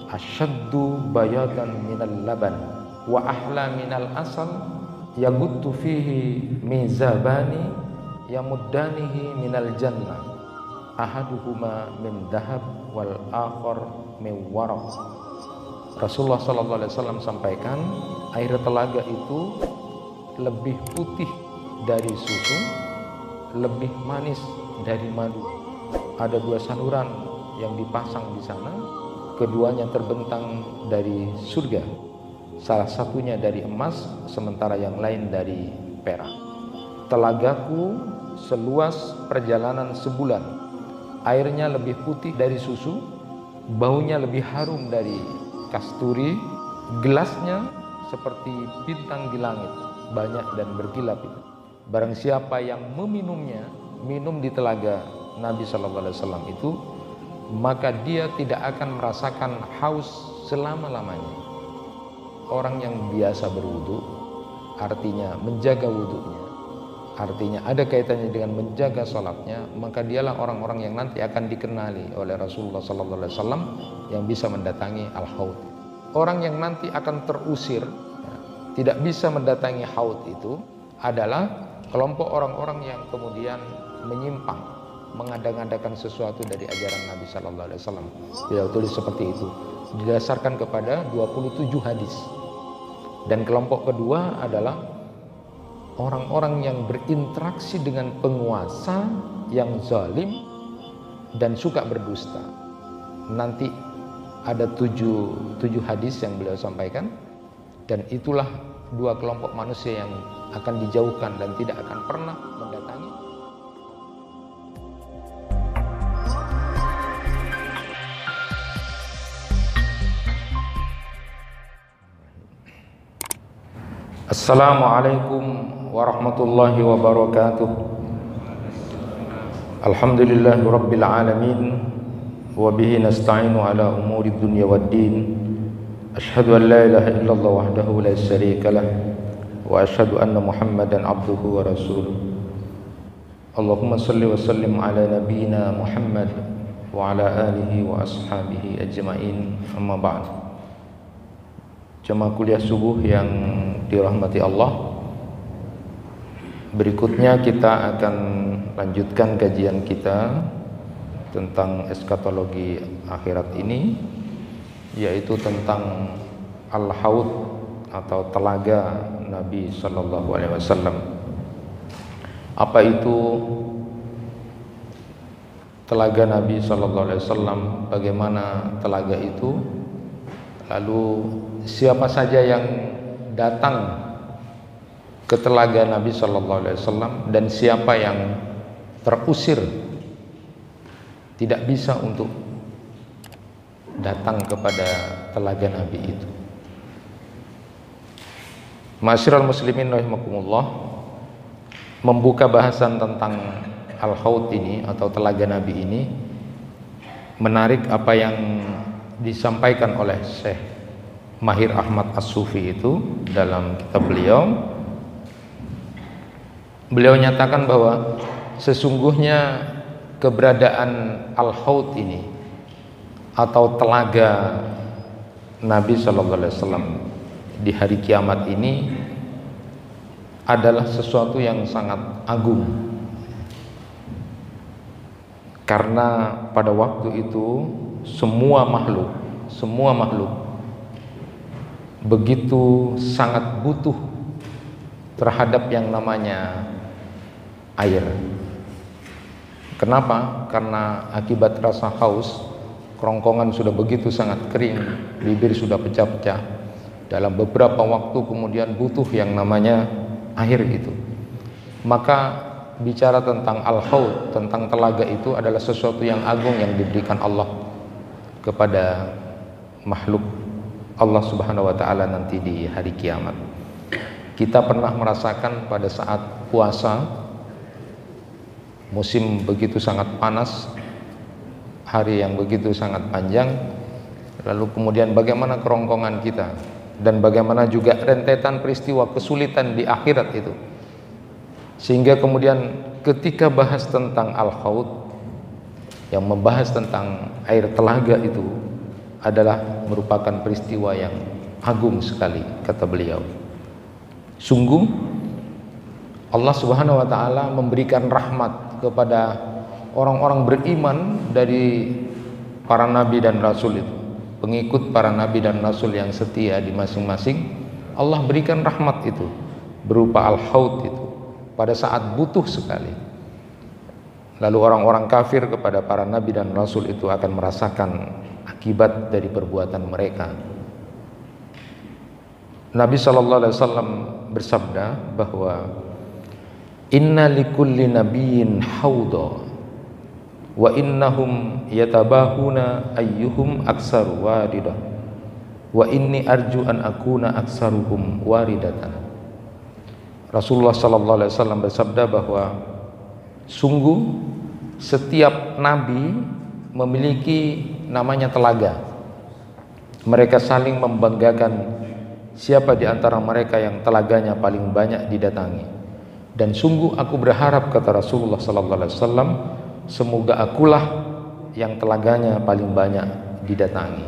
asyaddu bayadan minal laban wa ahla minal asal yaguttu fihi mizabani yamuddanihi minal jannah ahaduhuma min dahab wal akhar min waraq. Rasulullah sallallahu alaihi wasallam sampaikan, air telaga itu lebih putih dari susu, lebih manis dari madu. Ada dua saluran yang dipasang di sana, keduanya terbentang dari surga. Salah satunya dari emas, sementara yang lain dari perak. Telagaku seluas perjalanan sebulan. Airnya lebih putih dari susu, baunya lebih harum dari kasturi, gelasnya seperti bintang di langit, banyak dan berkilap itu. Barang siapa yang meminumnya, minum di telaga Nabi sallallahu alaihi wasallam itu, maka dia tidak akan merasakan haus selama-lamanya. Orang yang biasa berwudu, artinya menjaga wudunya, artinya ada kaitannya dengan menjaga sholatnya, maka dialah orang-orang yang nanti akan dikenali oleh Rasulullah sallallahu alaihi wasallam yang bisa mendatangi al-haud. Orang yang nanti akan terusir, tidak bisa mendatangi haud itu adalah kelompok orang-orang yang kemudian menyimpang, mengada-ngadakan sesuatu dari ajaran Nabi sallallahu alaihi wasallam. Beliau tulis seperti itu, didasarkan kepada 27 hadis. Dan kelompok kedua adalah orang-orang yang berinteraksi dengan penguasa yang zalim dan suka berdusta. Nanti ada tujuh hadis yang beliau sampaikan, dan itulah dua kelompok manusia yang akan dijauhkan dan tidak akan pernah mendatangi. Assalamualaikum warahmatullahi wabarakatuh. Alhamdulillahi rabbil alamin, wa bihi nasta'inu ala umuri dunya waddin. Asyhadu an la ilaha illallah wahdahu la syarika lah, wa asyhadu anna Muhammadan abduhu wa rasuluh. Allahumma salli wa sallim ala nabiyyina Muhammad wa ala alihi wa ashabihi ajma'in. Amma ba'd. Jemaah kuliah subuh yang dirahmati Allah, berikutnya kita akan lanjutkan kajian kita tentang eskatologi akhirat ini, yaitu tentang al-haud atau telaga Nabi sallallahu alaihi wasallam. Apa itu telaga Nabi sallallahu alaihi wasallam? Bagaimana telaga itu? Lalu siapa saja yang datang ke telaga Nabi sallallahu alaihi wasallam dan siapa yang terusir tidak bisa untuk datang kepada telaga Nabi itu. Ma'asyiral muslimin rahimakumullah, membuka bahasan tentang al-haud ini atau telaga Nabi ini menarik apa yang disampaikan oleh Syekh Mahir Ahmad As-Sufi itu dalam kitab beliau. Beliau nyatakan bahwa sesungguhnya keberadaan al-haud ini atau telaga Nabi sallallahu alaihi wasallam di hari kiamat ini adalah sesuatu yang sangat agung, karena pada waktu itu semua makhluk begitu sangat butuh terhadap yang namanya air. Kenapa? Karena akibat rasa haus, kerongkongan sudah begitu sangat kering, bibir sudah pecah-pecah. Dalam beberapa waktu kemudian butuh yang namanya air itu. Maka bicara tentang al-haud, tentang telaga itu adalah sesuatu yang agung yang diberikan Allah kepada makhluk Allah Subhanahu wa taala nanti di hari kiamat. Kita pernah merasakan pada saat puasa, musim begitu sangat panas, hari yang begitu sangat panjang, lalu kemudian bagaimana kerongkongan kita dan bagaimana juga rentetan peristiwa kesulitan di akhirat itu, sehingga kemudian ketika bahas tentang al-haud yang membahas tentang air telaga itu, adalah merupakan peristiwa yang agung sekali, kata beliau. Sungguh Allah Subhanahu wa taala memberikan rahmat kepada orang-orang beriman dari para nabi dan rasul itu, pengikut para nabi dan rasul yang setia di masing-masing. Allah berikan rahmat itu berupa al-haud itu pada saat butuh sekali. Lalu orang-orang kafir kepada para nabi dan rasul itu akan merasakan akibat dari perbuatan mereka. Nabi sallallahu alaihi wasallam bersabda bahwa inna likulli nabiyyin haudha wa innahum yatabahuna ayyuhum aksaru waridah wa inni arju an akuna aksaruhum waridatan. Rasulullah sallallahu alaihi wasallam bersabda bahwa sungguh setiap nabi memiliki namanya telaga. Mereka saling membanggakan siapa di antara mereka yang telaganya paling banyak didatangi. Dan sungguh aku berharap, kata Rasulullah sallallahu alaihi wasallam, semoga akulah yang telaganya paling banyak didatangi.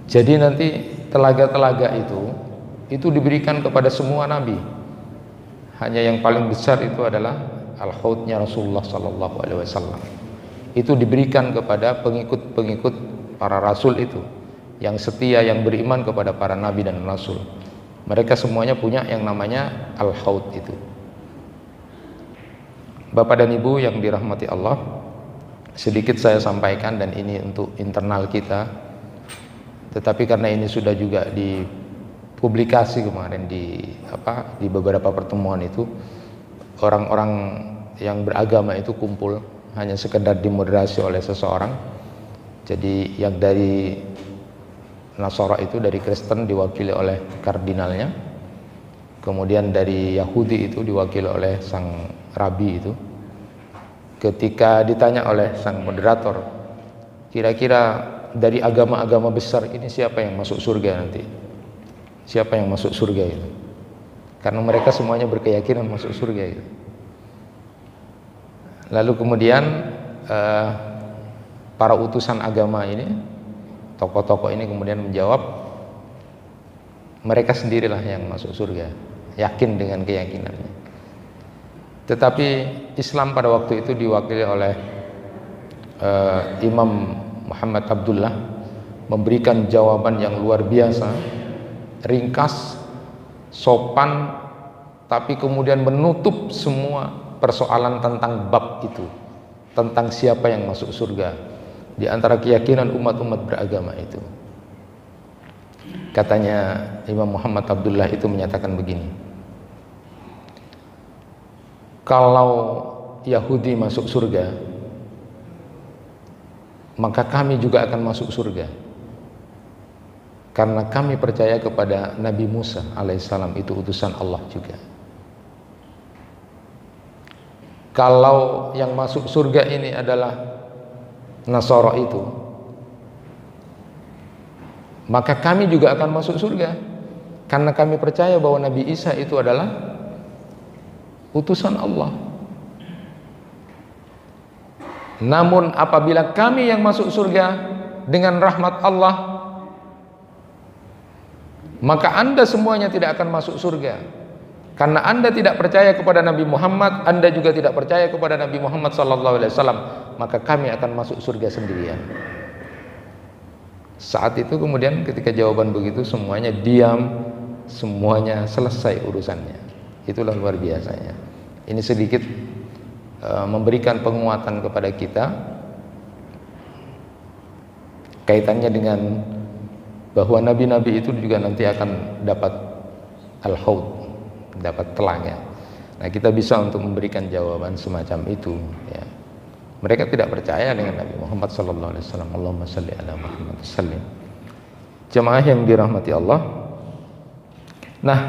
Jadi nanti telaga-telaga itu diberikan kepada semua nabi. Hanya yang paling besar itu adalah al-haudnya Rasulullah sallallahu alaihi wasallam. Itu diberikan kepada pengikut-pengikut para rasul itu, yang setia, yang beriman kepada para nabi dan rasul. Mereka semuanya punya yang namanya al-haud itu. Bapak dan Ibu yang dirahmati Allah, sedikit saya sampaikan, dan ini untuk internal kita. Tetapi karena ini sudah juga dipublikasi kemarin di beberapa pertemuan itu, orang-orang yang beragama itu kumpul hanya sekedar dimoderasi oleh seseorang. Jadi yang dari Nasara itu, dari Kristen, diwakili oleh kardinalnya. Kemudian dari Yahudi itu diwakili oleh sang rabi itu. Ketika ditanya oleh sang moderator, kira-kira dari agama-agama besar ini siapa yang masuk surga nanti? Siapa yang masuk surga itu? Karena mereka semuanya berkeyakinan masuk surga itu. Lalu kemudian para utusan agama ini, tokoh-tokoh ini kemudian menjawab, mereka sendirilah yang masuk surga, yakin dengan keyakinannya. Tetapi Islam pada waktu itu diwakili oleh Imam Muhammad Abdullah memberikan jawaban yang luar biasa, ringkas, sopan, tapi kemudian menutup semua persoalan tentang bab itu, tentang siapa yang masuk surga di antara keyakinan umat-umat beragama itu. Katanya Imam Muhammad Abdullah itu menyatakan begini, kalau Yahudi masuk surga, maka kami juga akan masuk surga, karena kami percaya kepada Nabi Musa alaihissalam itu utusan Allah juga. Kalau yang masuk surga ini adalah Nasara itu, maka kami juga akan masuk surga, karena kami percaya bahwa Nabi Isa itu adalah utusan Allah. Namun apabila kami yang masuk surga dengan rahmat Allah, maka Anda semuanya tidak akan masuk surga, karena Anda tidak percaya kepada Nabi Muhammad, Anda juga tidak percaya kepada Nabi Muhammad SAW, maka kami akan masuk surga sendirian. Saat itu kemudian ketika jawaban begitu, semuanya diam, semuanya selesai urusannya. Itulah luar biasanya. Ini sedikit memberikan penguatan kepada kita kaitannya dengan bahwa nabi-nabi itu juga nanti akan dapat al-haud, dapat telaga. Nah, kita bisa untuk memberikan jawaban semacam itu, ya. Mereka tidak percaya dengan Nabi Muhammad sallallahu alaihi wasallam. Allahumma shalli ala Muhammad sallim. Jemaah yang dirahmati Allah. Nah,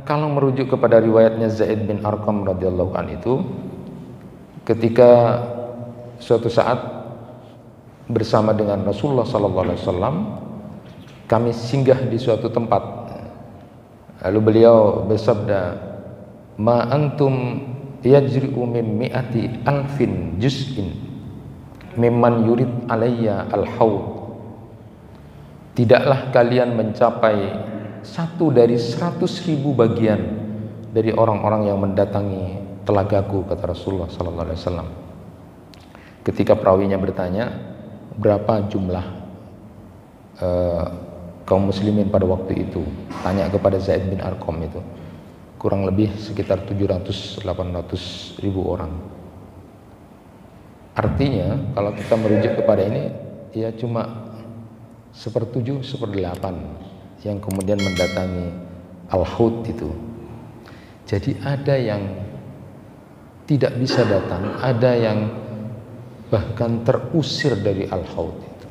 kalau merujuk kepada riwayatnya Zaid bin Arqam radhiyallahu an itu, ketika suatu saat bersama dengan Rasulullah sallallahu alaihi wasallam, kami singgah di suatu tempat. Lalu beliau bersabda, "Ma antum yajri'u min mi'ati alfin juz'in mimman yurid alayya al-haud tidaklah kalian mencapai satu dari 100.000 bagian dari orang-orang yang mendatangi telagaku, kata Rasulullah sallallahu alaihi wasallam. Ketika perawinya bertanya, berapa jumlah kaum muslimin pada waktu itu, tanya kepada Zaid bin Arqam itu, kurang lebih sekitar 700-800 ribu orang. Artinya kalau kita merujuk kepada ini, ya cuma 1/7, 1/8 yang kemudian mendatangi Al-Haud itu. Jadi ada yang tidak bisa datang, ada yang bahkan terusir dari Al-Haud itu.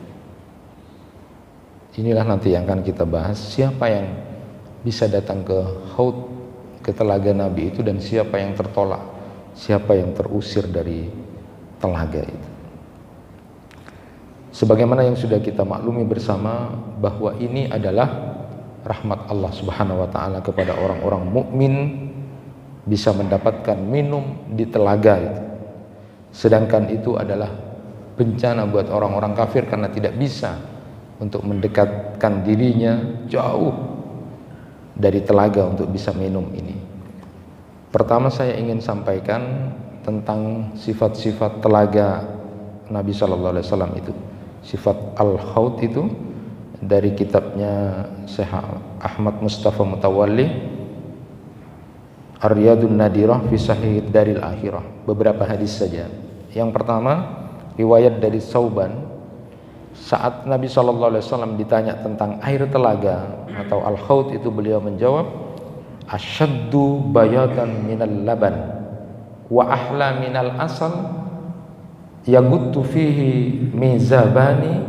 Inilah nanti yang akan kita bahas, siapa yang bisa datang ke Haud, ke telaga Nabi itu, dan siapa yang tertolak, siapa yang terusir dari telaga itu. Sebagaimana yang sudah kita maklumi bersama, bahwa ini adalah rahmat Allah Subhanahu wa taala kepada orang-orang mukmin, bisa mendapatkan minum di telaga itu. Sedangkan itu adalah bencana buat orang-orang kafir karena tidak bisa untuk mendekatkan dirinya jauh dari telaga untuk bisa minum ini. Pertama saya ingin sampaikan tentang sifat-sifat telaga Nabi Sallallahu Alaihi Wasallam itu. Sifat Al-Haud itu dari kitabnya Syekh Ahmad Mustafa Mutawalli, Ar-Riyadun Nadirah fi Sahih Daril Akhirah. Beberapa hadis saja. Yang pertama, riwayat dari Sauban, saat Nabi SAW ditanya tentang air telaga atau Al-Haud itu, beliau menjawab, asyaddu bayatan minal laban wa ahla minal asal yaguttu fihi mizabani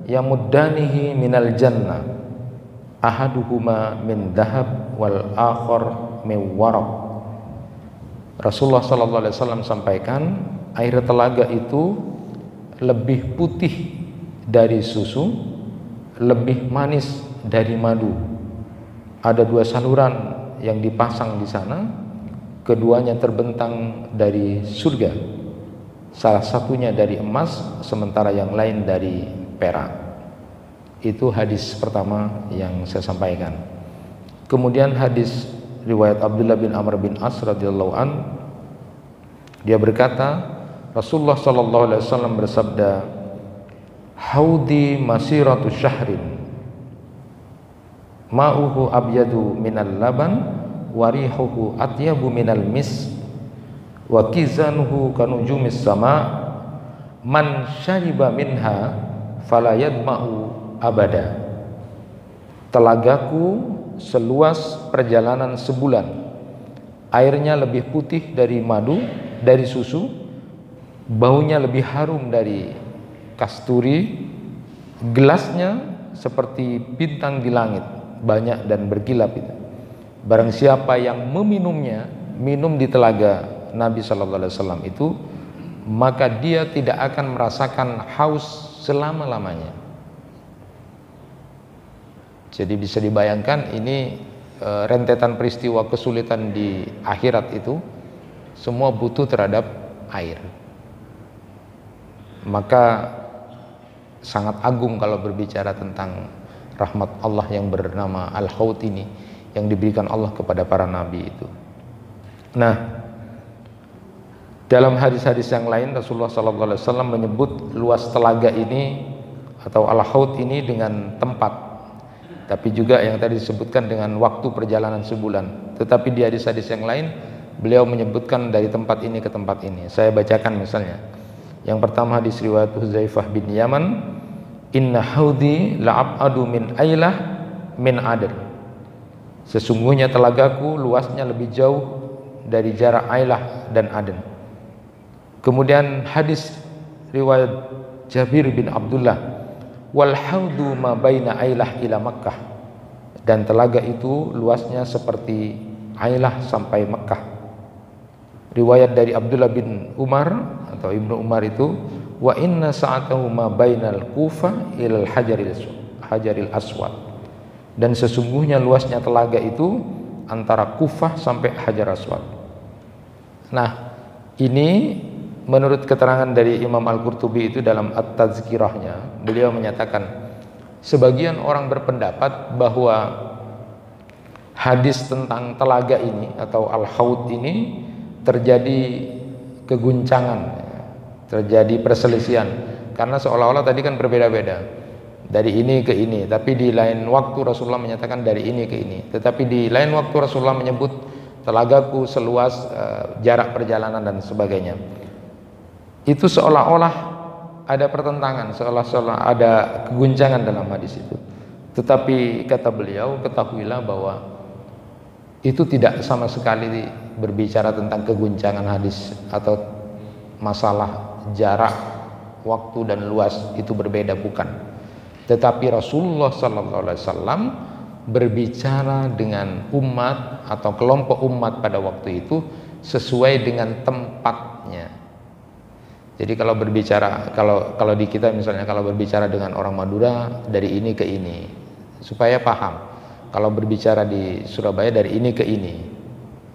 yamuddanihi minal jannah ahaduhuma min dhahab wal akhar min waraq. Rasulullah SAW sampaikan, air telaga itu lebih putih dari susu, lebih manis dari madu. Ada 2 saluran yang dipasang di sana, keduanya terbentang dari surga. Salah satunya dari emas, sementara yang lain dari perak. Itu hadis pertama yang saya sampaikan. Kemudian hadis riwayat Abdullah bin Amr bin As radhiyallahu an, dia berkata, Rasulullah sallallahu alaihi wasallam bersabda, haudi masiratu syahrin ma'uhu abyadu minal laban warihuhu atyabu minal mis wa kizanuhu kanujumis sama man syariba minha fala yadma'u abada. Telagaku seluas perjalanan sebulan, airnya lebih putih dari madu, dari susu, baunya lebih harum dari kasturi, gelasnya seperti bintang di langit, banyak dan berkilap itu. Barang siapa yang meminumnya, minum di telaga Nabi Sallallahu Alaihi Wasallam itu, maka dia tidak akan merasakan haus selama-lamanya. Jadi bisa dibayangkan ini rentetan peristiwa kesulitan di akhirat itu semua butuh terhadap air. Maka sangat agung kalau berbicara tentang rahmat Allah yang bernama Al-Haud ini, yang diberikan Allah kepada para nabi itu. Nah, dalam hadis-hadis yang lain Rasulullah SAW menyebut luas telaga ini atau Al-Haud ini dengan tempat, tapi juga yang tadi disebutkan dengan waktu perjalanan sebulan. Tetapi di hadis-hadis yang lain beliau menyebutkan dari tempat ini ke tempat ini. Saya bacakan misalnya. Yang pertama hadis riwayat Huzaifah bin Yaman, inna haudi la'abadu min ailah min adr. Sesungguhnya telagaku luasnya lebih jauh dari jarak Ailah dan Aden. Kemudian hadis riwayat Jabir bin Abdullah, wal haudu ma baina Ailah ila Makkah. Dan telaga itu luasnya seperti Ailah sampai Makkah. Riwayat dari Abdullah bin Umar atau Ibnu Umar itu, wa inna sa'atahu ma bainal Kufah ilal hajaril aswad. Dan sesungguhnya luasnya telaga itu antara Kufah sampai Hajar Aswad. Nah, ini menurut keterangan dari Imam Al-Qurtubi itu dalam At-Tazkirahnya, beliau menyatakan sebagian orang berpendapat bahwa hadis tentang telaga ini atau al-haud ini terjadi keguncangan, terjadi perselisihan, karena seolah-olah tadi kan berbeda-beda dari ini ke ini, tapi di lain waktu Rasulullah menyatakan dari ini ke ini, tetapi di lain waktu Rasulullah menyebut telagaku seluas jarak perjalanan dan sebagainya. Itu seolah-olah ada pertentangan, seolah-olah ada keguncangan dalam hadis itu. Tetapi kata beliau, ketahuilah bahwa itu tidak sama sekali berbicara tentang keguncangan hadis atau masalah jarak, waktu dan luas itu berbeda, bukan. Tetapi Rasulullah sallallahu alaihi wasallam berbicara dengan umat atau kelompok umat pada waktu itu sesuai dengan tempatnya. Jadi kalau berbicara, kalau di kita misalnya kalau berbicara dengan orang Madura dari ini ke ini supaya paham. Kalau berbicara di Surabaya dari ini ke ini,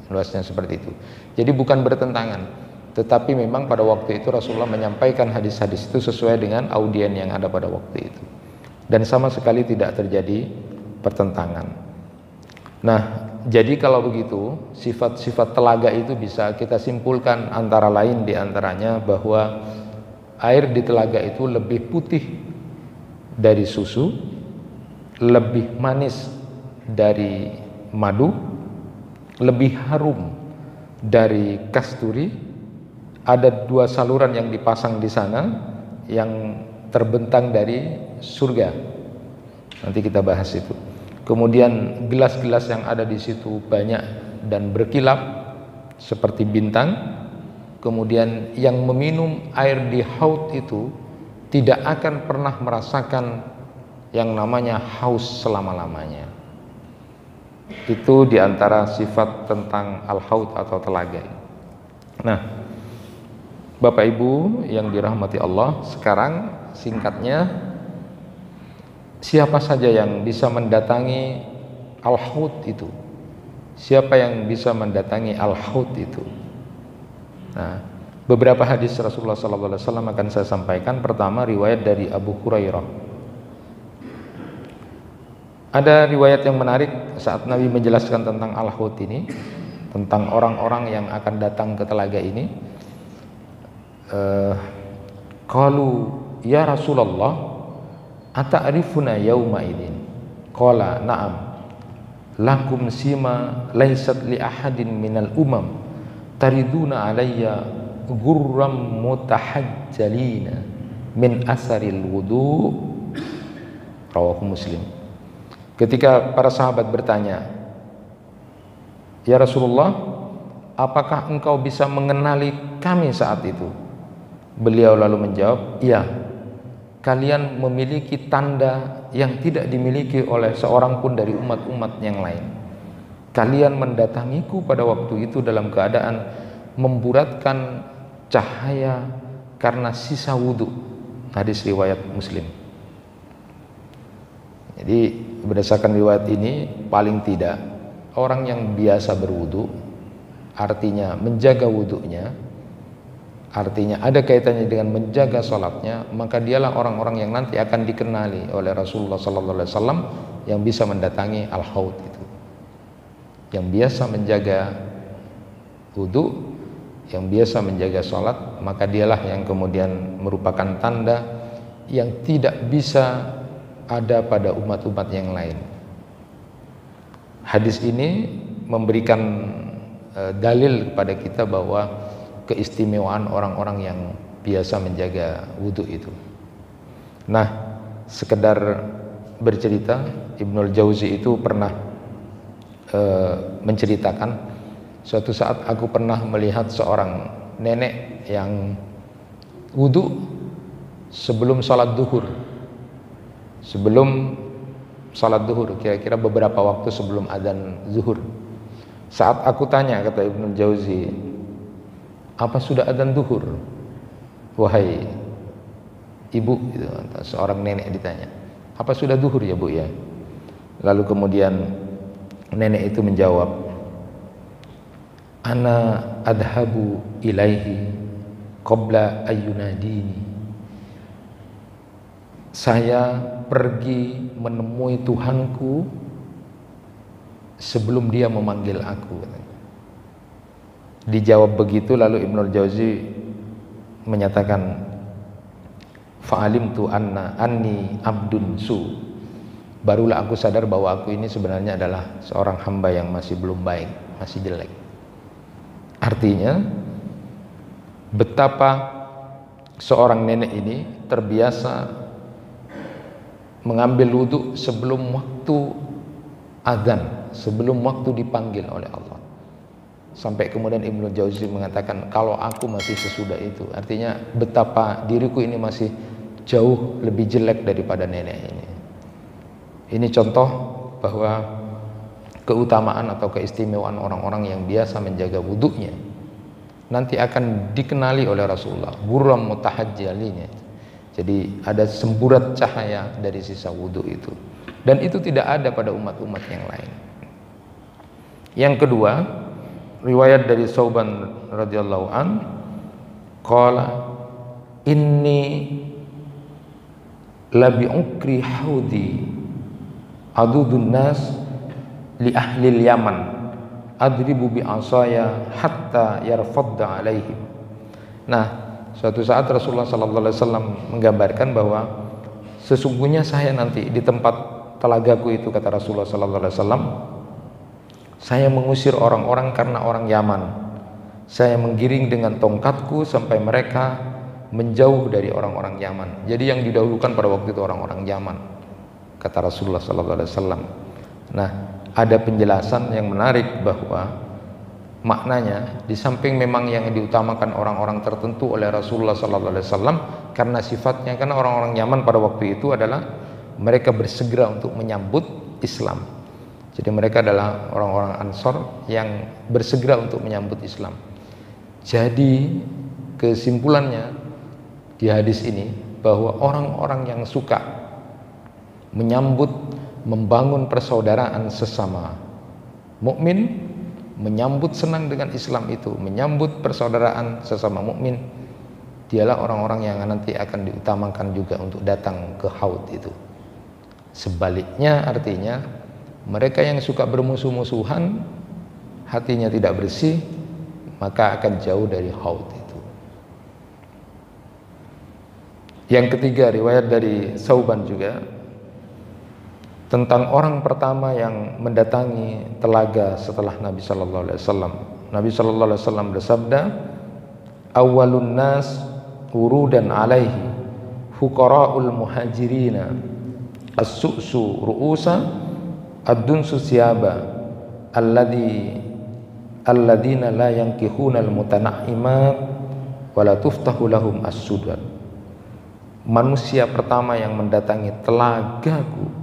luasnya seperti itu. Jadi bukan bertentangan, tetapi memang pada waktu itu Rasulullah menyampaikan hadis-hadis itu sesuai dengan audien yang ada pada waktu itu, dan sama sekali tidak terjadi pertentangan. Nah, jadi kalau begitu sifat-sifat telaga itu bisa kita simpulkan antara lain diantaranya bahwa air di telaga itu lebih putih dari susu, lebih manis dari madu, lebih harum dari kasturi. Ada 2 saluran yang dipasang di sana yang terbentang dari surga. Nanti kita bahas itu. Kemudian gelas-gelas yang ada di situ banyak dan berkilap seperti bintang. Kemudian yang meminum air di haud itu tidak akan pernah merasakan yang namanya haus selama-lamanya. Itu diantara sifat tentang al-haud atau telaga. Nah, Bapak Ibu yang dirahmati Allah, sekarang singkatnya, siapa saja yang bisa mendatangi al-haud itu? Siapa yang bisa mendatangi al-haud itu? Nah, beberapa hadis Rasulullah SAW akan saya sampaikan. Pertama, riwayat dari Abu Hurairah. Ada riwayat yang menarik saat Nabi menjelaskan tentang al-haud ini, tentang orang-orang yang akan datang ke telaga ini. Qalu ya Rasulullah ata'rifuna yawma idin? Qala na'am, lakum sima laysat li ahadin minal umam tariduna alayya gurram mutahajjalina min asaril wudu. Rawahu Muslim. Ketika para sahabat bertanya, ya Rasulullah, apakah engkau bisa mengenali kami saat itu? Beliau lalu menjawab, iya, kalian memiliki tanda yang tidak dimiliki oleh seorang pun dari umat-umat yang lain. Kalian mendatangiku pada waktu itu dalam keadaan memburatkan cahaya karena sisa wudhu. Hadis riwayat Muslim. Jadi berdasarkan riwayat ini, paling tidak orang yang biasa berwudu, artinya menjaga wudunya, artinya ada kaitannya dengan menjaga sholatnya, maka dialah orang-orang yang nanti akan dikenali oleh Rasulullah SAW yang bisa mendatangi al-haud itu, yang biasa menjaga wudu, yang biasa menjaga sholat, maka dialah yang kemudian merupakan tanda yang tidak bisa ada pada umat-umat yang lain. Hadis ini memberikan dalil kepada kita bahwa keistimewaan orang-orang yang biasa menjaga wudhu itu. Nah, sekedar bercerita, Ibnul Jauzi itu pernah menceritakan, suatu saat aku pernah melihat seorang nenek yang wudhu sebelum sholat duhur. Sebelum salat zuhur, kira-kira beberapa waktu sebelum adzan zuhur. Saat aku tanya, kata Ibnu Jauzi, apa sudah adzan zuhur? Wahai ibu, gitu, seorang nenek ditanya, apa sudah zuhur ya bu ya? Lalu kemudian nenek itu menjawab, ana adhabu ilaihi qabla ayyunadini. Saya pergi menemui Tuhanku sebelum dia memanggil aku. Dijawab begitu, lalu Ibnul Jauzi menyatakan, fa'alimtu anni abdun su. Barulah aku sadar bahwa aku ini sebenarnya adalah seorang hamba yang masih belum baik, masih jelek. Artinya betapa seorang nenek ini terbiasa mengambil wudhu sebelum waktu azan, sebelum waktu dipanggil oleh Allah. Sampai kemudian Ibnu Jauzi mengatakan, kalau aku masih sesudah itu, artinya betapa diriku ini masih jauh lebih jelek daripada nenek ini. Ini contoh bahwa keutamaan atau keistimewaan orang-orang yang biasa menjaga wudhunya nanti akan dikenali oleh Rasulullah, buram mutahajjalinya. Jadi ada semburat cahaya dari sisa wudhu itu, dan itu tidak ada pada umat-umat yang lain. Yang kedua, riwayat dari Sauban radhiyallahu an, qala inni labi ukri haudi adudun nas li ahli Yaman adribu bi asaya hatta yarfadda alaihim. Nah, suatu saat Rasulullah sallallahu alaihi wasallam menggambarkan bahwa sesungguhnya saya nanti di tempat telagaku itu, kata Rasulullah sallallahu alaihi wasallam, saya mengusir orang-orang karena orang Yaman. Saya menggiring dengan tongkatku sampai mereka menjauh dari orang-orang Yaman. Jadi yang didahulukan pada waktu itu orang-orang Yaman, kata Rasulullah sallallahu alaihi wasallam. Nah, ada penjelasan yang menarik bahwa maknanya di samping memang yang diutamakan orang-orang tertentu oleh Rasulullah sallallahu alaihi wasallam karena sifatnya, karena orang-orang Yaman pada waktu itu adalah mereka bersegera untuk menyambut Islam. Jadi mereka adalah orang-orang Ansor yang bersegera untuk menyambut Islam. Jadi kesimpulannya di hadis ini bahwa orang-orang yang suka menyambut, membangun persaudaraan sesama mukmin, menyambut senang dengan Islam itu, menyambut persaudaraan sesama mukmin, dialah orang-orang yang nanti akan diutamakan juga untuk datang ke haud itu. Sebaliknya artinya mereka yang suka bermusuh-musuhan, hatinya tidak bersih, maka akan jauh dari haud itu. Yang ketiga, riwayat dari Sauban juga tentang orang pertama yang mendatangi telaga setelah Nabi sallallahu alaihi wasallam. Nabi sallallahu alaihi wasallam bersabda, awwalun nas wurudan alaihi fuqara'ul muhajirina as-su'su ru'usa ad-dunsu siyaba alladina la yankihuna al-mutanaimat wa la tuftahu lahum as-sudan. Manusia pertama yang mendatangi telagaku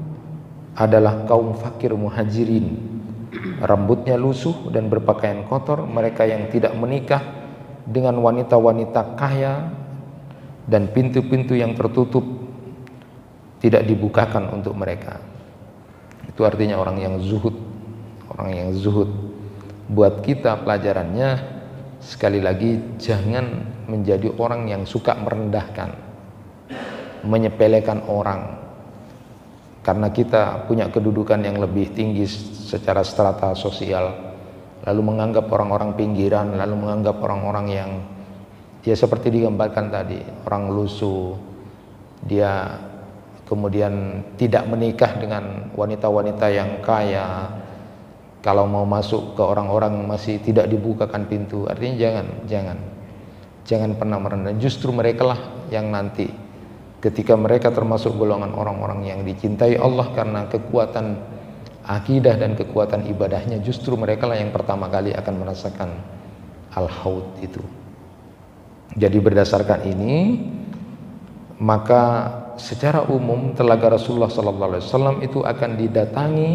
adalah kaum fakir muhajirin, rambutnya lusuh dan berpakaian kotor, mereka yang tidak menikah dengan wanita-wanita kaya, dan pintu-pintu yang tertutup tidak dibukakan untuk mereka. Itu artinya orang yang zuhud. Orang yang zuhud. Buat kita pelajarannya, sekali lagi jangan menjadi orang yang suka merendahkan, menyepelekan orang karena kita punya kedudukan yang lebih tinggi secara strata sosial, lalu menganggap orang-orang pinggiran, lalu menganggap orang-orang yang ya seperti digambarkan tadi, orang lusuh, dia kemudian tidak menikah dengan wanita-wanita yang kaya, kalau mau masuk ke orang-orang masih tidak dibukakan pintu. Artinya jangan pernah merendah. Justru mereka lah yang nanti ketika mereka termasuk golongan orang-orang yang dicintai Allah karena kekuatan akidah dan kekuatan ibadahnya, justru mereka lah yang pertama kali akan merasakan al-haud itu. Jadi berdasarkan ini, maka secara umum telaga Rasulullah SAW itu akan didatangi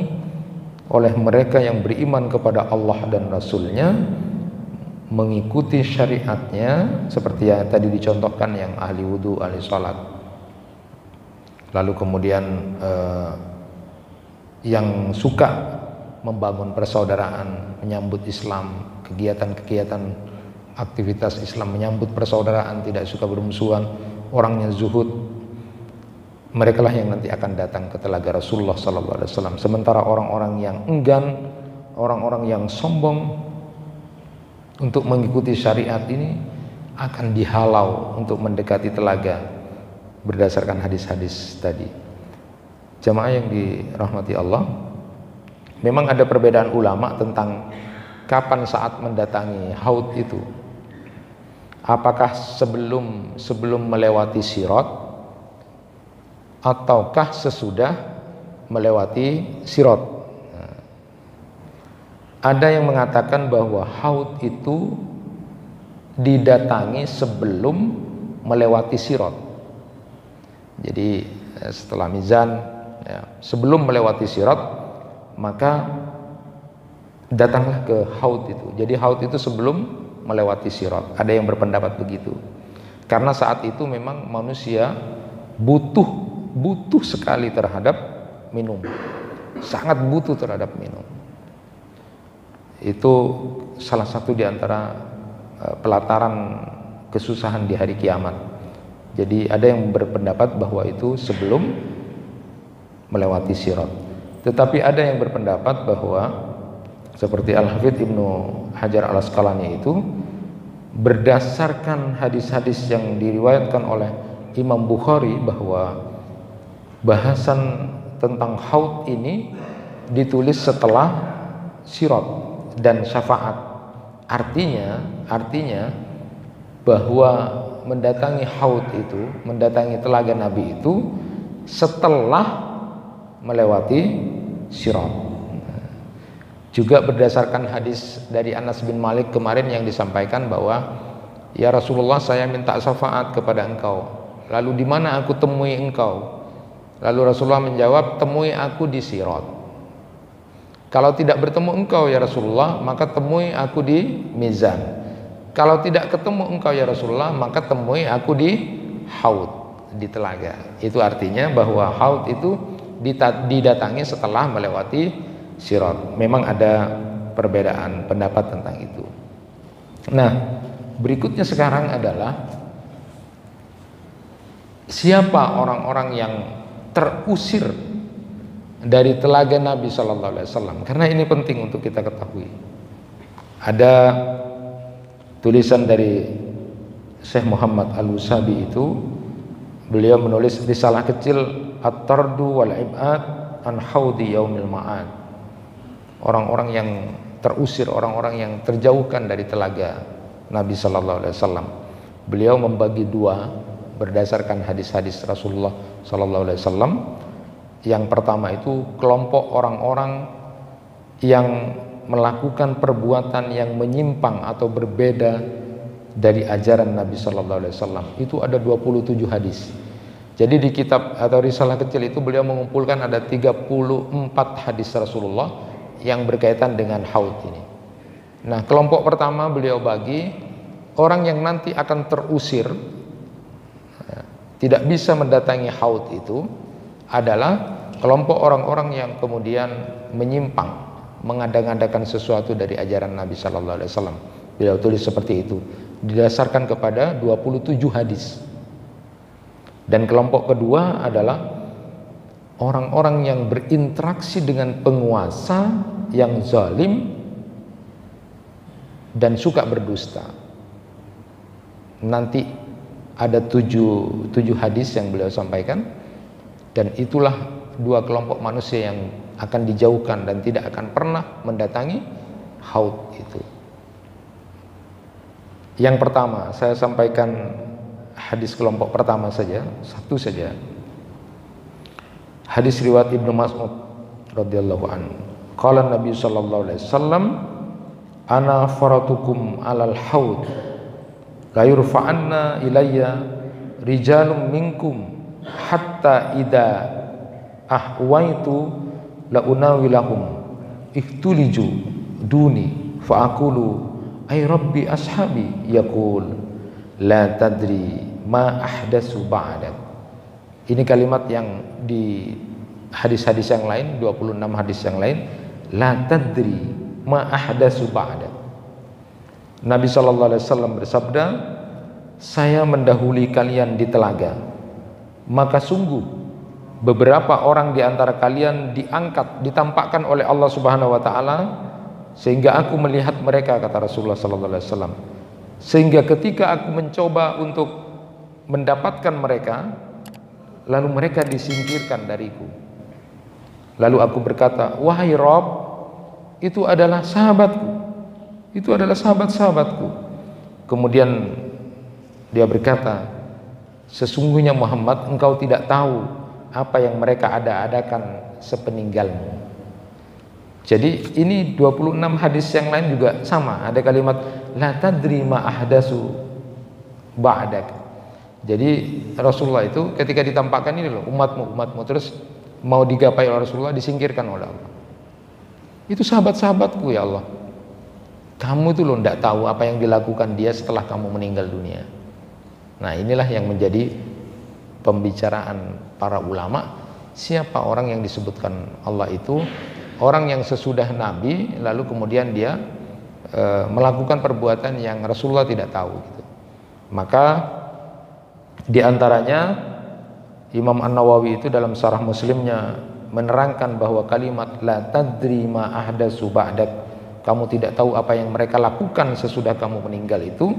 oleh mereka yang beriman kepada Allah dan Rasulnya, mengikuti syariatnya seperti yang tadi dicontohkan, yang ahli wudhu, ahli sholat. Lalu kemudian yang suka membangun persaudaraan, menyambut Islam, kegiatan-kegiatan aktivitas Islam menyambut persaudaraan, tidak suka bermusuhan, orangnya zuhud. mereka lah yang nanti akan datang ke telaga Rasulullah sallallahu alaihi wasallam. Sementara orang-orang yang enggan, orang-orang yang sombong untuk mengikuti syariat ini akan dihalau untuk mendekati telaga berdasarkan hadis-hadis tadi. Jamaah yang dirahmati Allah, memang ada perbedaan ulama tentang kapan saat mendatangi haud itu. Apakah sebelum melewati sirat ataukah sesudah melewati sirat? Ada yang mengatakan bahwa haud itu didatangi sebelum melewati sirat. Jadi setelah mizan, sebelum melewati sirat, maka datanglah ke haud itu. Jadi haud itu sebelum melewati sirat. Ada yang berpendapat begitu. Karena saat itu memang manusia butuh sekali terhadap minum, sangat butuh terhadap minum. Itu salah satu di antara pelataran kesusahan di hari kiamat. Jadi ada yang berpendapat bahwa itu sebelum melewati sirat. Tetapi ada yang berpendapat bahwa seperti Al-Hafidz Ibnu Hajar Al-Asqalani itu berdasarkan hadis-hadis yang diriwayatkan oleh Imam Bukhari bahwa bahasan tentang haud ini ditulis setelah sirat dan syafaat. Artinya bahwa mendatangi haud itu, mendatangi telaga Nabi itu setelah melewati sirat. Juga berdasarkan hadis dari Anas bin Malik kemarin yang disampaikan bahwa ya Rasulullah, saya minta syafaat kepada engkau, lalu di mana aku temui engkau? Lalu Rasulullah menjawab, temui aku di sirat. Kalau tidak bertemu engkau ya Rasulullah, maka temui aku di mizan. Kalau tidak ketemu engkau ya Rasulullah, maka temui aku di haud, di telaga. Itu artinya bahwa haud itu didatangi setelah melewati sirat. Memang ada perbedaan pendapat tentang itu. Nah, berikutnya sekarang adalah siapa orang-orang yang terusir dari telaga Nabi Sallallahu Alaihi Wasallam, karena ini penting untuk kita ketahui. Ada tulisan dari Syekh Muhammad Al-Usabi itu, beliau menulis risalah kecil At-Tardu wal Ib'ad an Haudi Yaumil Ma'ad. Orang-orang yang terusir, orang-orang yang terjauhkan dari telaga Nabi Sallallahu Alaihi Wasallam. Beliau membagi dua berdasarkan hadis-hadis Rasulullah Sallallahu Alaihi Wasallam. Yang pertama itu kelompok orang-orang yang melakukan perbuatan yang menyimpang atau berbeda dari ajaran Nabi Sallallahu Alaihi Wasallam. Itu ada 27 hadis. Jadi di kitab atau risalah kecil itu beliau mengumpulkan ada 34 hadis Rasulullah yang berkaitan dengan haud ini. Nah, kelompok pertama beliau bagi orang yang nanti akan terusir, tidak bisa mendatangi haud itu adalah kelompok orang-orang yang kemudian menyimpang, mengada-ngadakan sesuatu dari ajaran Nabi Sallallahu Alaihi Wasallam. Beliau tulis seperti itu, didasarkan kepada 27 hadis. Dan kelompok kedua adalah orang-orang yang berinteraksi dengan penguasa yang zalim dan suka berdusta. Nanti ada tujuh hadis yang beliau sampaikan, dan itulah dua kelompok manusia yang akan dijauhkan dan tidak akan pernah mendatangi haud itu. Yang pertama, saya sampaikan hadis kelompok pertama saja, satu saja. Hadis riwayat Ibnu Mas'ud radhiyallahu anhu. Qala Nabi sallallahu alaihi wasallam, ana faratukum alal haud la yurfa'anna ilayya rijalun minkum hatta idza ahwaitu la unawilahum ihtuliju duni fa aqulu ay rabbi ashabi yaqul la tadri ma ahdatsu ba'dak. Ini kalimat yang di hadis-hadis yang lain, 26 hadis yang lain, la tadri ma ahdatsu ba'dak. Nabi sallallahu alaihi wasallam bersabda, saya mendahului kalian di telaga, maka sungguh beberapa orang di antara kalian diangkat, ditampakkan oleh Allah Subhanahu wa taala sehingga aku melihat mereka, kata Rasulullah sallallahu alaihi wasallam. Sehingga ketika aku mencoba untuk mendapatkan mereka, lalu mereka disingkirkan dariku. Lalu aku berkata, wahai Rabb, itu adalah sahabatku, itu adalah sahabat-sahabatku. Kemudian dia berkata, sesungguhnya Muhammad, engkau tidak tahu apa yang mereka ada-adakan sepeninggalmu. Jadi ini 26 hadis yang lain juga sama, ada kalimat la tadri ma ahdasu ba'dak. Jadi Rasulullah itu ketika ditampakkan ini loh, umatmu, terus mau digapai oleh Rasulullah, disingkirkan oleh Allah. Itu sahabat-sahabatku ya Allah. Kamu itu loh tidak tahu apa yang dilakukan dia setelah kamu meninggal dunia. Nah, inilah yang menjadi pembicaraan para ulama. Siapa orang yang disebutkan Allah itu? Orang yang sesudah Nabi lalu kemudian dia melakukan perbuatan yang Rasulullah tidak tahu gitu. Maka di antaranya Imam An-Nawawi itu dalam Syarah Muslimnya menerangkan bahwa kalimat la tadri ma ahdatsu ba'dak, kamu tidak tahu apa yang mereka lakukan sesudah kamu meninggal, itu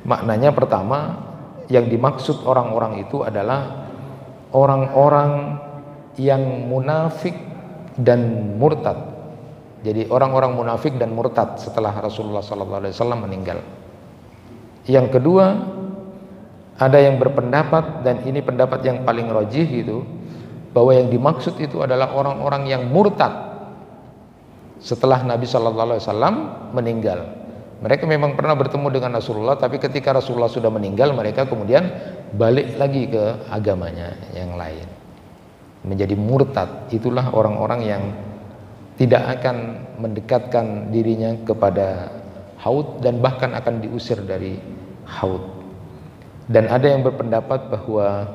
maknanya pertama yang dimaksud orang-orang itu adalah orang-orang yang munafik dan murtad. Jadi orang-orang munafik dan murtad setelah Rasulullah SAW meninggal. Yang kedua, ada yang berpendapat, dan ini pendapat yang paling rajih gitu, bahwa yang dimaksud itu adalah orang-orang yang murtad setelah Nabi SAW meninggal. Mereka memang pernah bertemu dengan Rasulullah, tapi ketika Rasulullah sudah meninggal, mereka kemudian balik lagi ke agamanya yang lain, menjadi murtad. Itulah orang-orang yang tidak akan mendekatkan dirinya kepada haud dan bahkan akan diusir dari haud. Dan ada yang berpendapat bahwa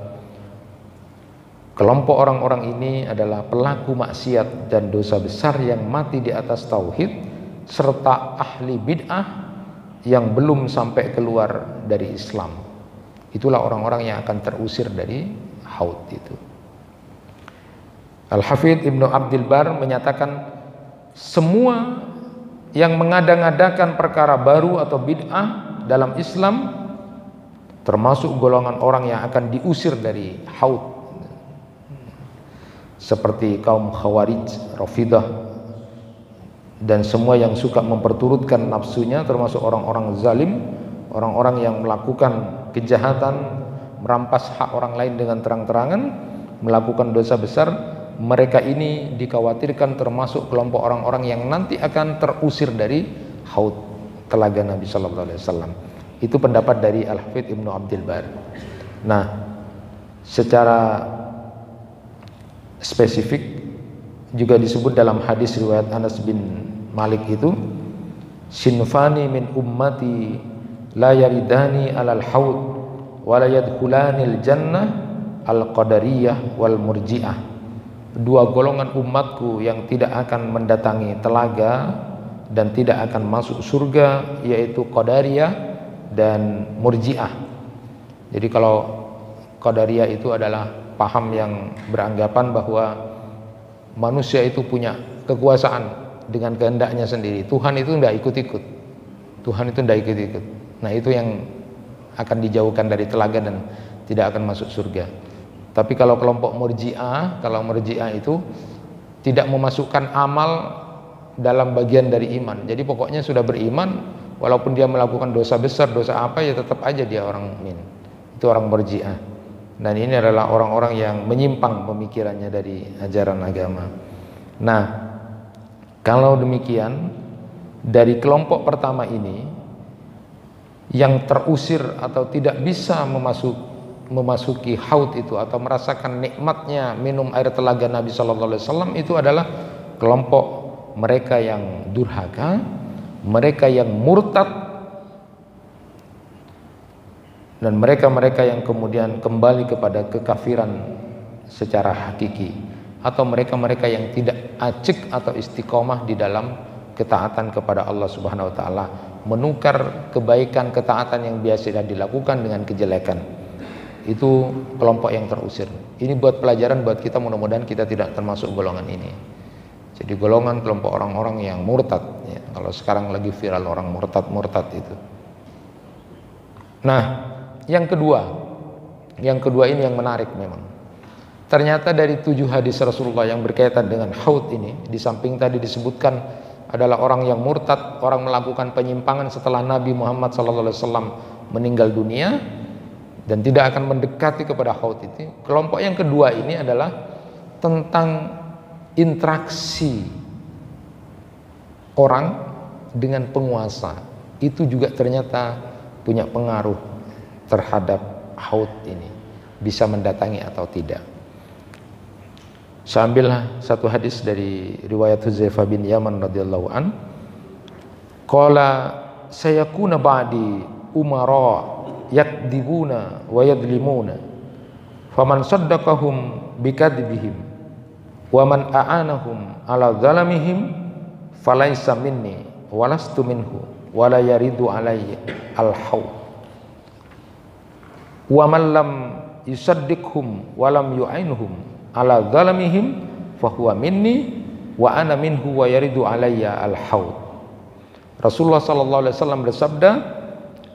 kelompok orang-orang ini adalah pelaku maksiat dan dosa besar yang mati di atas tauhid, serta ahli bid'ah yang belum sampai keluar dari Islam. Itulah orang-orang yang akan terusir dari haud itu. Al-Hafidz Ibnu Abdul Bar menyatakan semua yang mengada-ngadakan perkara baru atau bid'ah dalam Islam termasuk golongan orang yang akan diusir dari haud, seperti kaum Khawarij, Rafidah, dan semua yang suka memperturutkan nafsunya, termasuk orang-orang zalim, orang-orang yang melakukan kejahatan, merampas hak orang lain dengan terang-terangan, melakukan dosa besar. Mereka ini dikhawatirkan termasuk kelompok orang-orang yang nanti akan terusir dari haud, telaga Nabi Sallallahu Alaihi Wasallam. Itu pendapat dari Al-Hafidz Ibnu Abdul Bar. Nah, secara spesifik juga disebut dalam hadis riwayat Anas bin Malik itu, sinfani min ummati la yaridani alal haud wa la yadkhulanil jannah al-qadariyah wal murji'ah. Dua golongan umatku yang tidak akan mendatangi telaga dan tidak akan masuk surga, yaitu Qadariyah dan Murji'ah. Jadi kalau Qadariyah itu adalah paham yang beranggapan bahwa manusia itu punya kekuasaan dengan kehendaknya sendiri. Tuhan itu tidak ikut-ikut. Tuhan itu tidak ikut-ikut. Nah, itu yang akan dijauhkan dari telaga dan tidak akan masuk surga. Tapi kalau kelompok Murji'ah, kalau Murji'ah itu tidak memasukkan amal dalam bagian dari iman. Jadi pokoknya sudah beriman, walaupun dia melakukan dosa besar, dosa apa, ya tetap aja dia orang mukmin. Itu orang Murji'ah. Dan ini adalah orang-orang yang menyimpang pemikirannya dari ajaran agama. Nah, kalau demikian, dari kelompok pertama ini yang terusir atau tidak bisa memasuki haud itu atau merasakan nikmatnya minum air telaga Nabi Sallallahu Alaihi Wasallam, itu adalah kelompok mereka yang durhaka, mereka yang murtad, dan mereka-mereka yang kemudian kembali kepada kekafiran secara hakiki, atau mereka-mereka yang tidak acik atau istiqomah di dalam ketaatan kepada Allah Subhanahu Wa Taala, menukar kebaikan ketaatan yang biasa dilakukan dengan kejelekan. Itu kelompok yang terusir. Ini buat pelajaran buat kita, mudah-mudahan kita tidak termasuk golongan ini. Jadi golongan kelompok orang-orang yang murtad ya. Kalau sekarang lagi viral orang murtad itu. Nah, yang kedua ini yang menarik memang. Ternyata dari 7 hadis Rasulullah yang berkaitan dengan haud ini, di samping tadi disebutkan adalah orang yang murtad, orang melakukan penyimpangan setelah Nabi Muhammad SAW meninggal dunia dan tidak akan mendekati kepada haud itu. Kelompok yang kedua ini adalah tentang interaksi orang dengan penguasa. Itu juga ternyata punya pengaruh terhadap haud ini, bisa mendatangi atau tidak. Saya ambillah satu hadis dari riwayat Hudzaifah bin Yaman radhiyallahu an. Qala sayakuna ba'di umara yakdibuna wa yadlimuna faman saddaqahum bikadibihim wa man a'anahum ala zalamihim falaysa minni walastu minhu wala yaridu alayya al-haud wa man lam yusaddiqhum wa lam yu'ainuhum ala zalamihim fahuwa minni wa ana minhu wa yaridu alayya al-haud. Rasulullah sallallahu alaihi wasallam bersabda,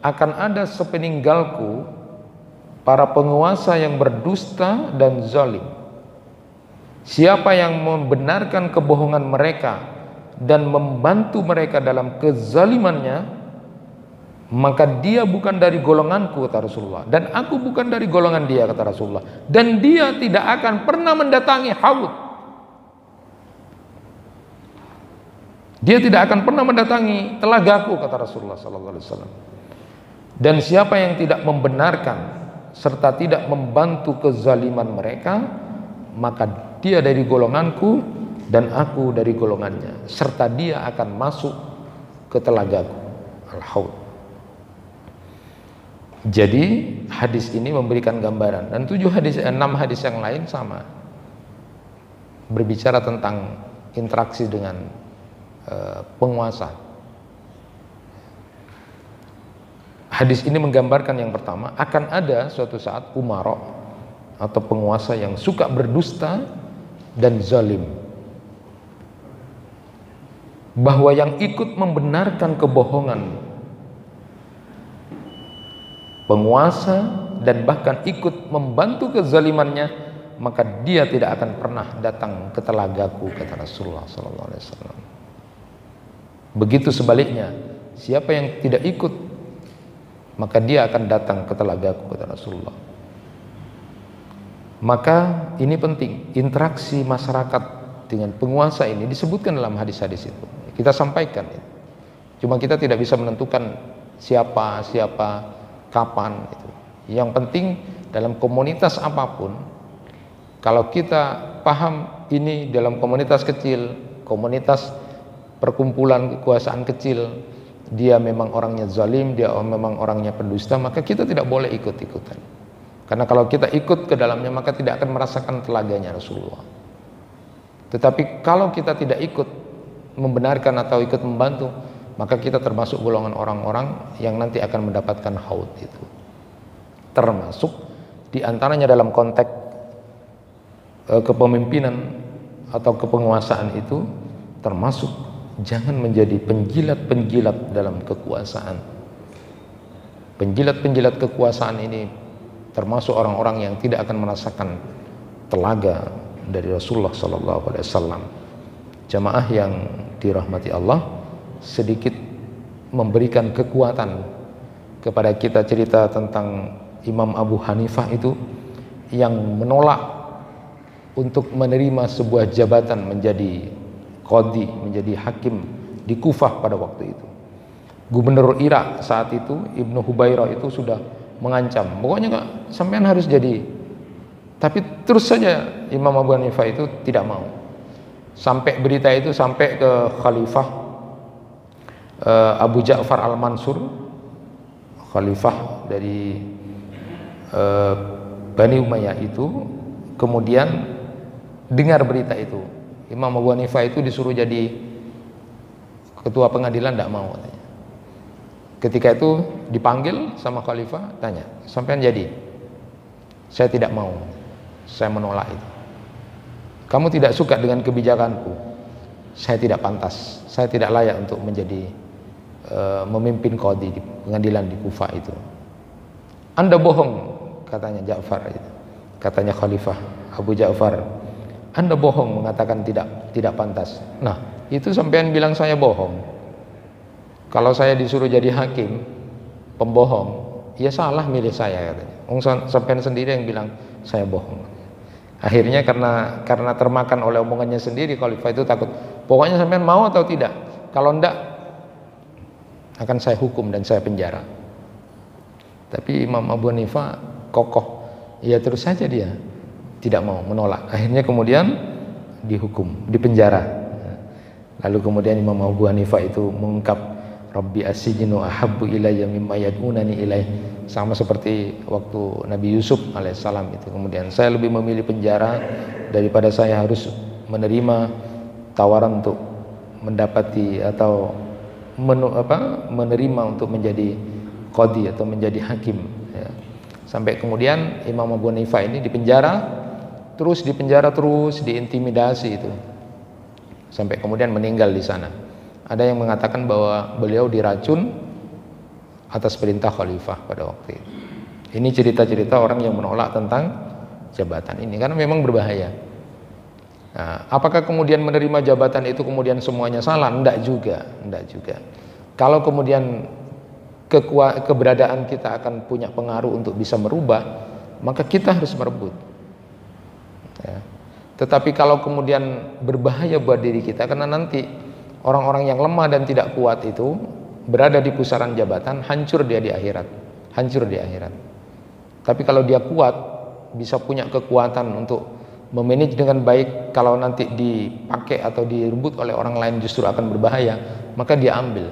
akan ada sepeninggalku para penguasa yang berdusta dan zalim. Siapa yang membenarkan kebohongan mereka dan membantu mereka dalam kezalimannya, maka dia bukan dari golonganku, kata Rasulullah, dan aku bukan dari golongan dia, kata Rasulullah, dan dia tidak akan pernah mendatangi haud. Dia tidak akan pernah mendatangi telagaku, kata Rasulullah sallallahu alaihi wasallam. Dan siapa yang tidak membenarkan serta tidak membantu kezaliman mereka, maka dia dari golonganku dan aku dari golongannya, serta dia akan masuk ke telagaku, al-haud. Jadi hadis ini memberikan gambaran, dan 6 hadis yang lain sama, berbicara tentang interaksi dengan penguasa. Hadis ini menggambarkan yang pertama, akan ada suatu saat umara atau penguasa yang suka berdusta dan zalim, bahwa yang ikut membenarkan kebohongan penguasa dan bahkan ikut membantu kezalimannya, maka dia tidak akan pernah datang ke telagaku, kata Rasulullah SAW. Begitu sebaliknya, siapa yang tidak ikut, maka dia akan datang ke telagaku, kata Rasulullah. Maka ini penting, interaksi masyarakat dengan penguasa ini disebutkan dalam hadis-hadis itu. Kita sampaikan itu. Cuma kita tidak bisa menentukan siapa, kapan itu. Yang penting dalam komunitas apapun, kalau kita paham ini dalam komunitas kecil, komunitas perkumpulan kekuasaan kecil, dia memang orangnya zalim, dia memang orangnya pendusta, maka kita tidak boleh ikut-ikutan. Karena kalau kita ikut ke dalamnya, maka tidak akan merasakan telaganya Rasulullah. Tetapi kalau kita tidak ikut membenarkan atau ikut membantu, maka kita termasuk golongan orang-orang yang nanti akan mendapatkan haud itu. Termasuk diantaranya dalam konteks kepemimpinan atau kepenguasaan itu, termasuk jangan menjadi penjilat-penjilat dalam kekuasaan. Penjilat-penjilat kekuasaan ini termasuk orang-orang yang tidak akan merasakan telaga dari Rasulullah SAW. Jamaah yang dirahmati Allah, sedikit memberikan kekuatan kepada kita cerita tentang Imam Abu Hanifah itu yang menolak untuk menerima sebuah jabatan menjadi qadhi, menjadi hakim di Kufah pada waktu itu. Gubernur Irak saat itu, Ibnu Hubairah, itu sudah mengancam, pokoknya kak, sampean harus jadi. Tapi terus saja Imam Abu Hanifah itu tidak mau. Sampai berita itu sampai ke Khalifah Abu Ja'far Al-Mansur, Khalifah dari Bani Umayyah itu, kemudian dengar berita itu. Imam Abu Hanifah itu disuruh jadi ketua pengadilan, tidak mau katanya. Ketika itu dipanggil sama Khalifah, tanya, sampean jadi? Saya tidak mau, saya menolak itu. Kamu tidak suka dengan kebijakanku, saya tidak pantas, saya tidak layak untuk menjadi memimpin qadhi di pengadilan di Kufah itu. Anda bohong, katanya Ja'far itu. Katanya Khalifah Abu Ja'far, Anda bohong mengatakan tidak pantas. Nah, itu sampean bilang saya bohong. Kalau saya disuruh jadi hakim, pembohong, ya salah milih saya, katanya. Sampean sendiri yang bilang saya bohong. Akhirnya karena termakan oleh omongannya sendiri, Khalifah itu takut. Pokoknya sampean mau atau tidak? Kalau enggak, akan saya hukum dan saya penjara. Tapi Imam Abu Hanifah kokoh, ya terus saja dia tidak mau, menolak. Akhirnya kemudian dihukum, dipenjara. Lalu kemudian Imam Abu Hanifah itu mengungkap, Rabbi as-sijnu ahabbu ilayya mimma yad'unani ilaih. Sama seperti waktu Nabi Yusuf alaihissalam itu. Kemudian saya lebih memilih penjara daripada saya harus menerima tawaran untuk mendapati atau menerima untuk menjadi qadhi atau menjadi hakim, ya. Sampai kemudian Imam Abu Hanifah ini dipenjara terus, diintimidasi itu, sampai kemudian meninggal di sana. Ada yang mengatakan bahwa beliau diracun atas perintah khalifah pada waktu itu. Ini cerita-cerita orang yang menolak tentang jabatan ini karena memang berbahaya. Nah, apakah kemudian menerima jabatan itu kemudian semuanya salah? Enggak juga. Kalau kemudian keberadaan kita akan punya pengaruh untuk bisa merubah, maka kita harus merebut. Ya. Tetapi kalau kemudian berbahaya buat diri kita, karena nanti orang-orang yang lemah dan tidak kuat itu berada di pusaran jabatan, hancur dia di akhirat. Tapi kalau dia kuat, bisa punya kekuatan untuk memanage dengan baik, kalau nanti dipakai atau direbut oleh orang lain justru akan berbahaya, maka dia ambil.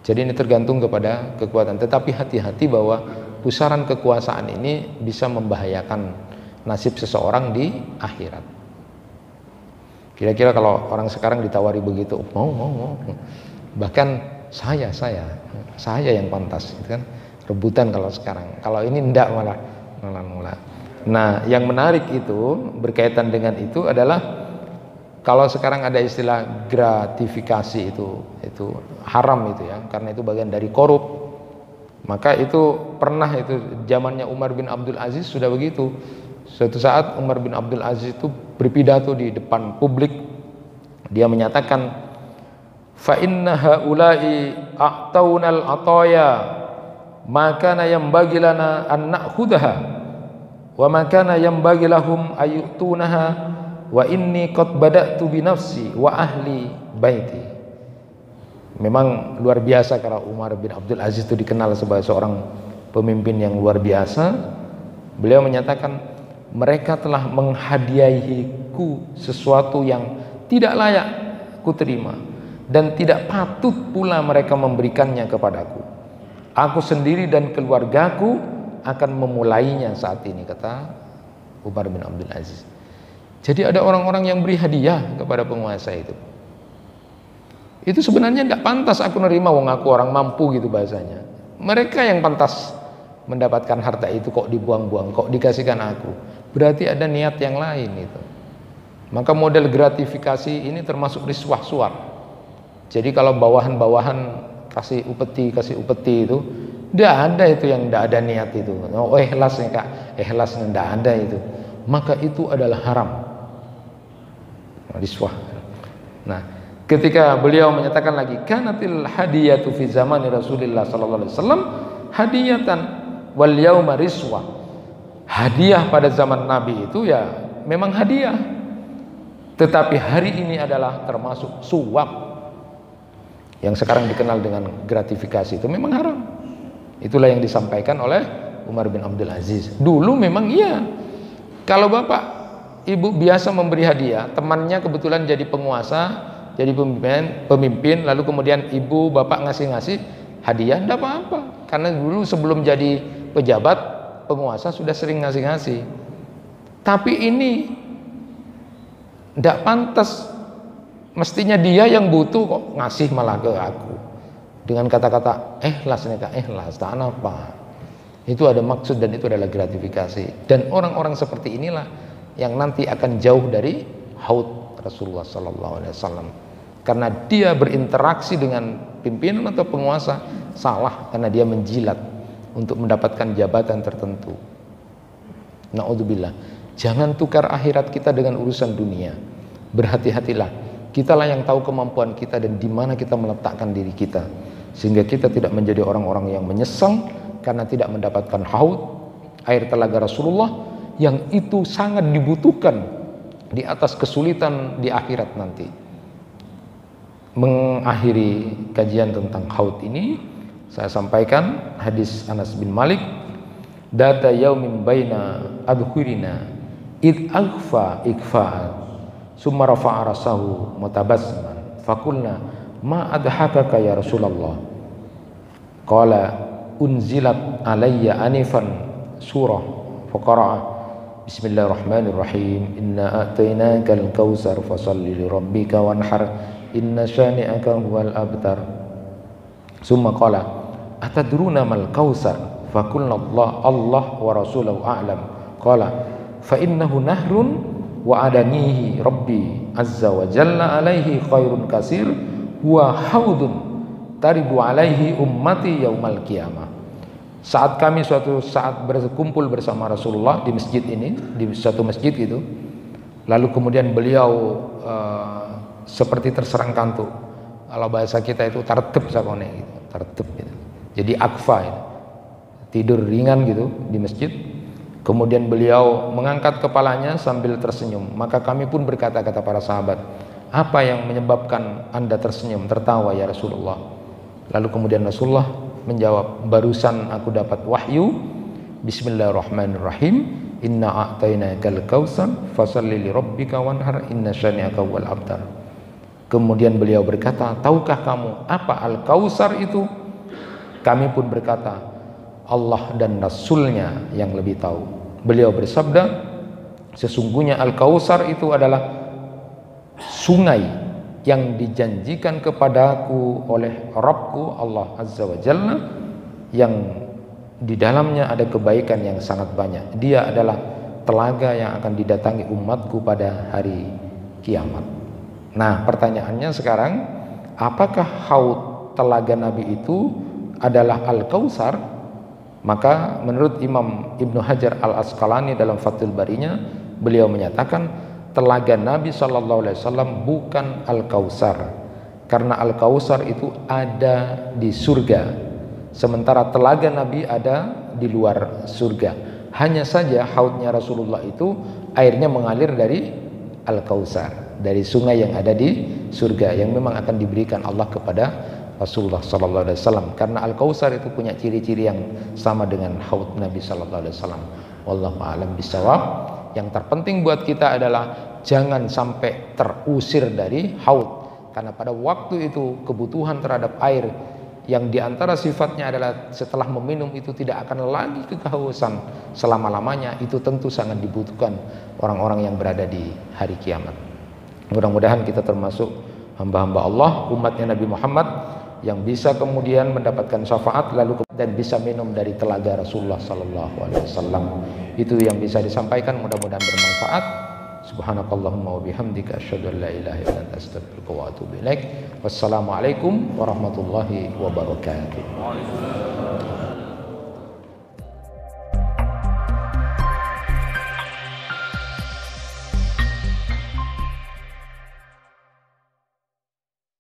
Jadi ini tergantung kepada kekuatan. Tetapi hati-hati bahwa pusaran kekuasaan ini bisa membahayakan nasib seseorang di akhirat. Kira-kira kalau orang sekarang ditawari begitu, mau. Bahkan saya yang pantas, gitu kan? Rebutan kalau sekarang. Kalau ini enggak, malah. Nah, yang menarik itu berkaitan dengan itu adalah kalau sekarang ada istilah gratifikasi itu haram itu ya, karena itu bagian dari korup. Maka itu pernah itu zamannya Umar bin Abdul Aziz sudah begitu. Suatu saat Umar bin Abdul Aziz itu berpidato di depan publik. Dia menyatakan, fa inna haula'i a'taunal ataya ma kana yanbaghi lana an na'khudha wa ma kana yanbaghi lahum ayyutunaha wa inni qad bada'tu bi nafsi wa ahli baiti. Memang luar biasa karena Umar bin Abdul Aziz itu dikenal sebagai seorang pemimpin yang luar biasa. Beliau menyatakan, mereka telah menghadiahiku sesuatu yang tidak layak kuterima dan tidak patut pula mereka memberikannya kepadaku. Aku sendiri dan keluargaku akan memulainya saat ini, kata Umar bin Abdul Aziz. Jadi ada orang-orang yang beri hadiah kepada penguasa itu. Itu sebenarnya tidak pantas aku nerima, wong aku orang mampu gitu bahasanya. Mereka yang pantas mendapatkan harta itu, kok dibuang-buang, kok dikasihkan aku. Berarti ada niat yang lain itu. Maka model gratifikasi ini termasuk riswah suap. Jadi kalau bawahan-bawahan kasih upeti itu, tidak ada itu yang tidak ada niat itu. Oh, ikhlas nih kak, ikhlas tidak ada itu. Maka itu adalah haram. Riswah. Nah, ketika beliau menyatakan lagi, kanatil hadiyatu fi zamani Rasulillah sallallahu alaihi wasallam hadiyatan wal yauma riswah. Hadiah pada zaman Nabi itu ya memang hadiah. Tetapi hari ini adalah termasuk suap. Yang sekarang dikenal dengan gratifikasi itu memang haram. Itulah yang disampaikan oleh Umar bin Abdul Aziz. Dulu memang iya. Kalau bapak ibu biasa memberi hadiah, temannya kebetulan jadi penguasa, jadi pemimpin, lalu kemudian ibu bapak ngasih hadiah, tidak apa-apa. Karena dulu sebelum jadi pejabat, penguasa sudah sering ngasih. Tapi ini tidak pantas. Mestinya dia yang butuh kok ngasih malah ke aku dengan kata-kata ikhlas nih kak, ikhlas tak apa. Itu ada maksud dan itu adalah gratifikasi. Dan orang-orang seperti inilah yang nanti akan jauh dari haud Rasulullah sallallahu alaihi wasallam. Karena dia berinteraksi dengan pimpinan atau penguasa salah karena dia menjilat untuk mendapatkan jabatan tertentu. Na'udzubillah. Jangan tukar akhirat kita dengan urusan dunia. Berhati-hatilah. Kitalah yang tahu kemampuan kita dan di mana kita meletakkan diri kita, sehingga kita tidak menjadi orang-orang yang menyesal karena tidak mendapatkan haud, air telaga Rasulullah, yang itu sangat dibutuhkan di atas kesulitan di akhirat nanti. Mengakhiri kajian tentang haud ini, saya sampaikan hadis Anas bin Malik, data yaumin baina adhurina id aghfa ikfa'at summa rafa'a rasahu mutabassiman faqulna ma adhakaka ya Rasulullah, qala unzilat alayya anifan surah faqara'a bismillahirrahmanirrahim inna a'tainakal kautsar fasalli li rabbika wanhar inna syani'aka huwal abtar summa qala atadruna mal kautsar faqulna Allah wa rasuluhu a'lam qala fa innahu nahrun wa adanihi rabbi azza wa jalla alaihi khairun kasir wa haudun taridu alaihi ummati yaumal qiyamah. Saat kami suatu saat berkumpul bersama Rasulullah di masjid ini, di suatu masjid gitu, lalu kemudian beliau seperti terserang kantuk. Kalau bahasa kita itu tartib sakone gitu, tartib gitu. Jadi akfa gitu. Tidur ringan gitu di masjid. Kemudian beliau mengangkat kepalanya sambil tersenyum. Maka kami pun berkata, kata para sahabat, apa yang menyebabkan anda tersenyum, tertawa ya Rasulullah? Lalu kemudian Rasulullah menjawab, barusan aku dapat wahyu, bismillahirrahmanirrahim, inna a'tainakal kautsar fasalli li rabbika wanhar inna syani'aka wal abtar. Kemudian beliau berkata, tahukah kamu apa al-kautsar itu? Kami pun berkata, Allah dan Rasulnya yang lebih tahu. Beliau bersabda, sesungguhnya Al-Kautsar itu adalah sungai yang dijanjikan kepadaku oleh Rabbku Allah Azza wa Jalla, yang di dalamnya ada kebaikan yang sangat banyak. Dia adalah telaga yang akan didatangi umatku pada hari kiamat. Nah, pertanyaannya sekarang, apakah haud telaga Nabi itu adalah Al-Kautsar? Maka menurut Imam Ibnu Hajar Al-Asqalani dalam Fathul Barinya, beliau menyatakan telaga Nabi SAW bukan Al-Kautsar, karena Al-Kautsar itu ada di surga, sementara telaga Nabi ada di luar surga. Hanya saja haudnya Rasulullah itu airnya mengalir dari Al-Kautsar, dari sungai yang ada di surga, yang memang akan diberikan Allah kepada Rasulullah sallallahu alaihi wasallam, karena Al-Kautsar itu punya ciri-ciri yang sama dengan haud Nabi sallallahu alaihi wasallam. Wallahu a'lam bishawab. Yang terpenting buat kita adalah jangan sampai terusir dari haud, karena pada waktu itu kebutuhan terhadap air yang diantara sifatnya adalah setelah meminum itu tidak akan lagi kehausan selama-lamanya, itu tentu sangat dibutuhkan orang-orang yang berada di hari kiamat. Mudah-mudahan kita termasuk hamba-hamba Allah, umatnya Nabi Muhammad, yang bisa kemudian mendapatkan syafaat lalu dan bisa minum dari telaga Rasulullah sallallahu alaihi wasallam. Itu yang bisa disampaikan, mudah-mudahan bermanfaat. Subhanakallahumma wa bihamdika asyhadu an la ilaha illa anta astaghfiruka wa atubu ilaik. Wassalamualaikum warahmatullahi wabarakatuh.